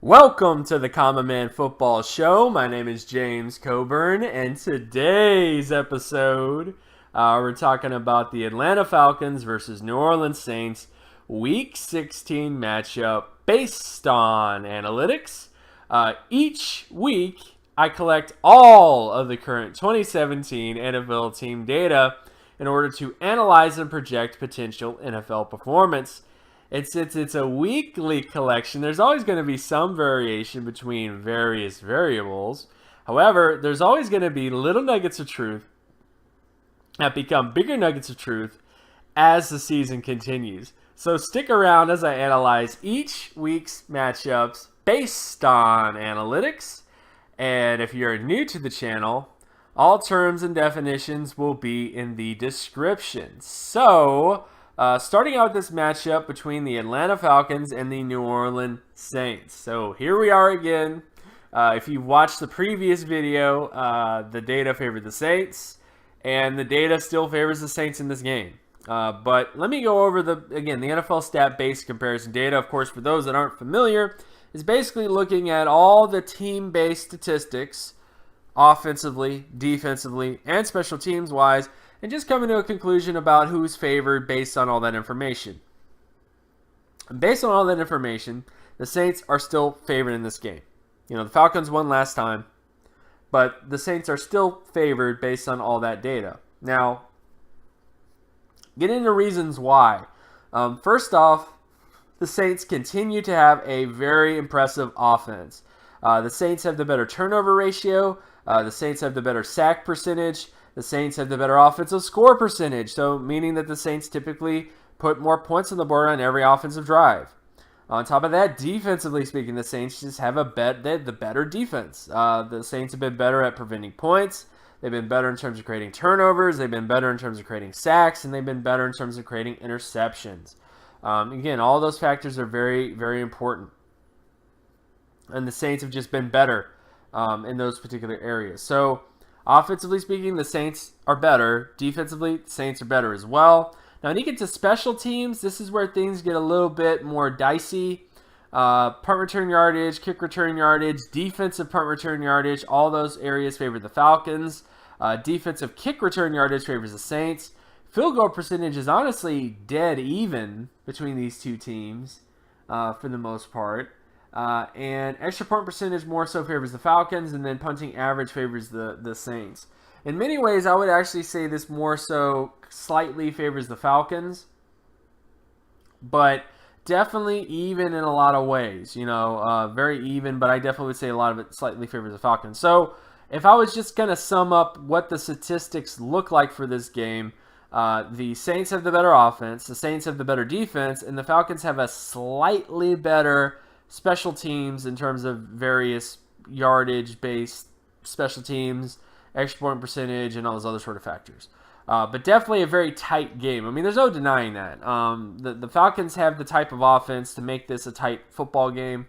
Welcome to the Common Man Football Show. My name is James Coburn, and today's episode, we're talking about the Atlanta Falcons versus New Orleans Saints Week 16 matchup based on analytics. Each week, I collect all of the current 2017 NFL team data in order to analyze and project potential NFL performance. And since it's a weekly collection, there's always going to be some variation between various variables. However, there's always going to be little nuggets of truth that become bigger nuggets of truth as the season continues. So stick around as I analyze each week's matchups based on analytics. And if you're new to the channel, all terms and definitions will be in the description. So, starting out this matchup between the Atlanta Falcons and the New Orleans Saints. So here we are again. If you've watched the previous video, the data favored the Saints, and the data still favors the Saints in this game. But let me go over the NFL stat-based comparison data. Of course, for those that aren't familiar, is basically looking at all the team-based statistics, offensively, defensively, and special teams-wise, and just coming to a conclusion about who's favored based on all that information. And based on all that information, the Saints are still favored in this game. You know, the Falcons won last time, but the Saints are still favored based on all that data. Now, get into reasons why. First off, the Saints continue to have a very impressive offense. The Saints have the better turnover ratio. The Saints have the better sack percentage. The Saints have the better offensive score percentage, so meaning that the Saints typically put more points on the board on every offensive drive. On top of that, defensively speaking, the Saints just have the better defense. The Saints have been better at preventing points. They've been better in terms of creating turnovers. They've been better in terms of creating sacks, and they've been better in terms of creating interceptions. Again, all those factors are very, very important. And the Saints have just been better in those particular areas. So, offensively speaking, the Saints are better. Defensively, the Saints are better as well. Now, when you get to special teams, this is where things get a little bit more dicey. Punt return yardage, kick return yardage, defensive punt return yardage, all those areas favor the Falcons. Defensive kick return yardage favors the Saints. Field goal percentage is honestly dead even between these two teams for the most part. And extra point percentage more so favors the Falcons, and then punting average favors the Saints. In many ways, I would actually say this more so slightly favors the Falcons, but definitely even in a lot of ways. You know, very even, but I definitely would say a lot of it slightly favors the Falcons. So if I was just going to sum up what the statistics look like for this game, the Saints have the better offense, the Saints have the better defense, and the Falcons have a slightly better special teams in terms of various yardage-based special teams, extra point percentage, and all those other sort of factors. But definitely a very tight game. I mean, there's no denying that. The Falcons have the type of offense to make this a tight football game,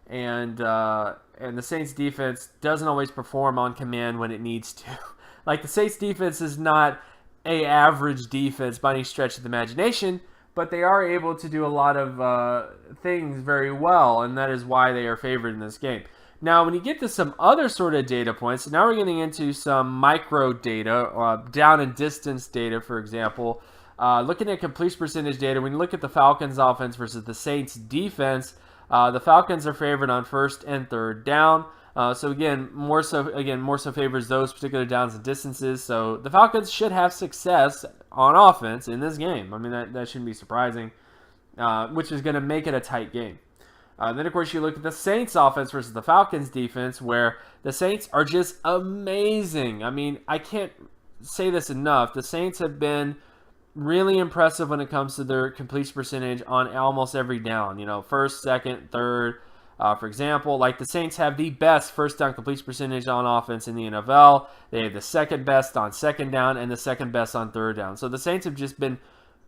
and the Saints defense doesn't always perform on command when it needs to. Like, the Saints defense is not an average defense by any stretch of the imagination, but they are able to do a lot of things very well, and that is why they are favored in this game. Now, when you get to some other sort of data points, now we're getting into some micro data, down and distance data, for example. Looking at completion percentage data, when you look at the Falcons offense versus the Saints defense, the Falcons are favored on first and third down. So again, more so favors those particular downs and distances. So the Falcons should have success on offense in this game. I mean, that shouldn't be surprising, which is going to make it a tight game. Then, of course, you look at the Saints offense versus the Falcons defense, where the Saints are just amazing. I mean, I can't say this enough. The Saints have been really impressive when it comes to their completion percentage on almost every down. You know, first, second, third. For example, like the Saints have the best first down completion percentage on offense in the NFL. They have the second best on second down and the second best on third down. So the Saints have just been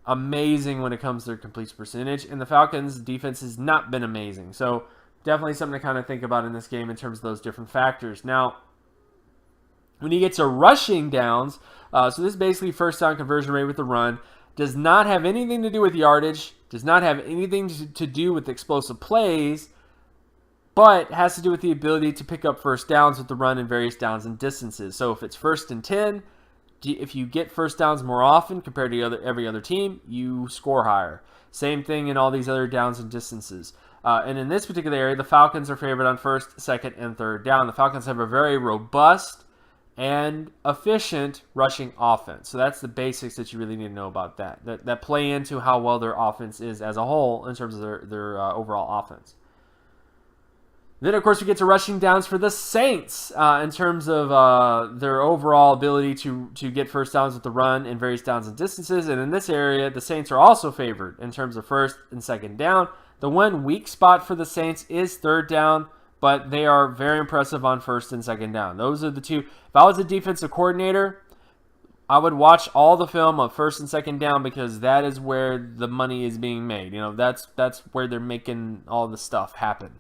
amazing when it comes to their completion percentage, and the Falcons' defense has not been amazing. So definitely something to kind of think about in this game in terms of those different factors. Now, when you get to rushing downs, so this is basically first down conversion rate with the run, does not have anything to do with yardage, does not have anything to do with explosive plays, but it has to do with the ability to pick up first downs with the run in various downs and distances. So if it's 1st and 10, if you get first downs more often compared to every other team, you score higher. Same thing in all these other downs and distances. And in this particular area, the Falcons are favored on 1st, 2nd, and 3rd down. The Falcons have a very robust and efficient rushing offense. So that's the basics that you really need to know about that play into how well their offense is as a whole in terms of their overall offense. Then, of course, we get to rushing downs for the Saints in terms of their overall ability to get first downs with the run in various downs and distances. And in this area, the Saints are also favored in terms of 1st and 2nd down. The one weak spot for the Saints is 3rd down, but they are very impressive on 1st and 2nd down. Those are the two. If I was a defensive coordinator, I would watch all the film of 1st and 2nd down because that is where the money is being made. You know, that's where they're making all the stuff happen.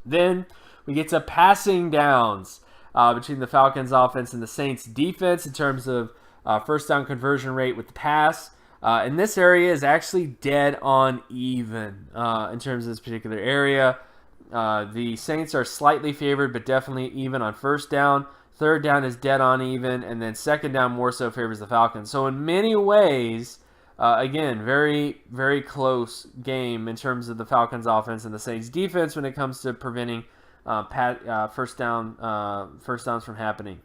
Then we get to passing downs between the Falcons offense and the Saints defense in terms of first down conversion rate with the pass. And this area is actually dead on even in terms of this particular area. The Saints are slightly favored, but definitely even on 1st down. 3rd down is dead on even, and then 2nd down more so favors the Falcons. So in many ways, again, very, very close game in terms of the Falcons offense and the Saints defense when it comes to preventing first downs from happening.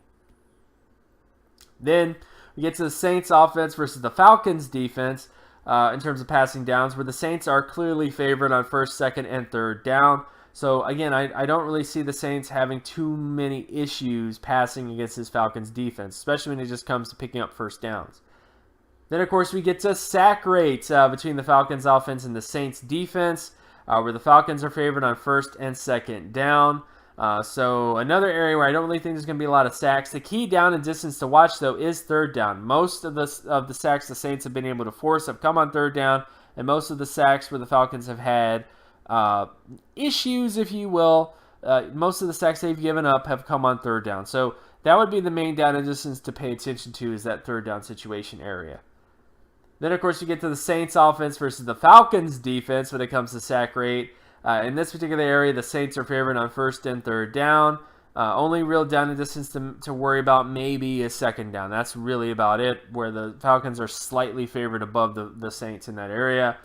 Then we get to the Saints offense versus the Falcons defense in terms of passing downs, where the Saints are clearly favored on 1st, 2nd, and 3rd down. So again, I don't really see the Saints having too many issues passing against this Falcons defense, especially when it just comes to picking up first downs. Then, of course, we get to sack rates between the Falcons offense and the Saints defense, where the Falcons are favored on 1st and 2nd down. So another area where I don't really think there's going to be a lot of sacks. The key down and distance to watch, though, is 3rd down. Most of the sacks the Saints have been able to force have come on 3rd down, and most of the sacks where the Falcons have had issues, if you will, most of the sacks they've given up have come on 3rd down. So that would be the main down and distance to pay attention to, is that 3rd down situation area. Then, of course, you get to the Saints offense versus the Falcons defense when it comes to sack rate. In this particular area, the Saints are favored on 1st and 3rd down. Only real down and distance to worry about maybe is 2nd down. That's really about it, where the Falcons are slightly favored above the Saints in that area.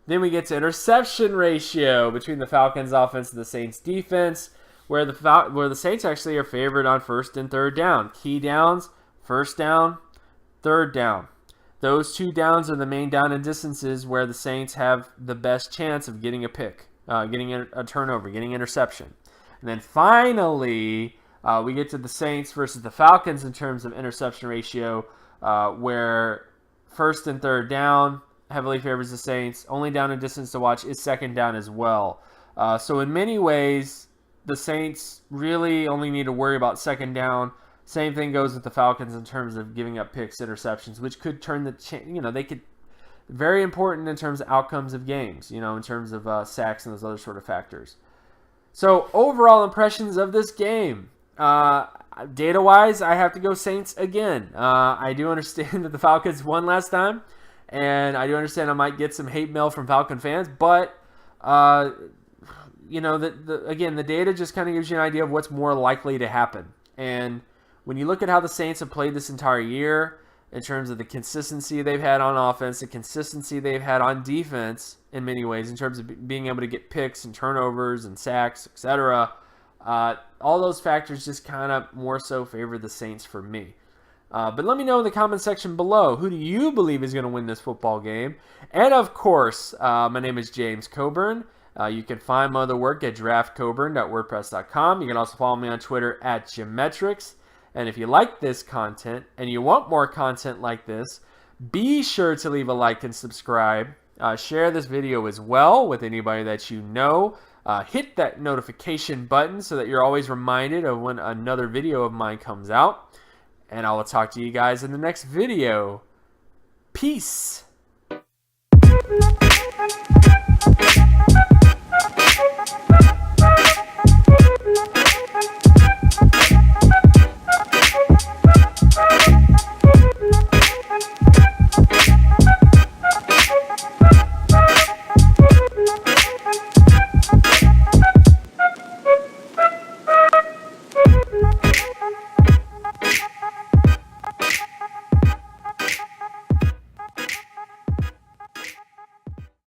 Then we get to interception ratio between the Falcons offense and the Saints defense, where the Saints actually are favored on 1st and 3rd down. Key downs, 1st down, 3rd down. Those two downs are the main down and distances where the Saints have the best chance of getting a pick, getting a turnover, getting interception. And then finally, we get to the Saints versus the Falcons in terms of interception ratio, where 1st and 3rd down heavily favors the Saints. Only down and distance to watch is 2nd down as well. So in many ways, the Saints really only need to worry about 2nd down. Same thing goes with the Falcons in terms of giving up picks, interceptions, which could turn they could, very important in terms of outcomes of games, in terms of sacks and those other sort of factors. So overall impressions of this game, data-wise, I have to go Saints again. I do understand that the Falcons won last time, and I do understand I might get some hate mail from Falcon fans, but again, the data just kind of gives you an idea of what's more likely to happen. And when you look at how the Saints have played this entire year, in terms of the consistency they've had on offense, the consistency they've had on defense in many ways, in terms of being able to get picks and turnovers and sacks, etc., all those factors just kind of more so favor the Saints for me. But let me know in the comment section below, who do you believe is going to win this football game? And of course, my name is James Coburn. You can find my other work at draftcoburn.wordpress.com. You can also follow me on Twitter at Geometrics. And if you like this content and you want more content like this, be sure to leave a like and subscribe. Share this video as well with anybody that you know. Hit that notification button so that you're always reminded of when another video of mine comes out. And I will talk to you guys in the next video. Peace.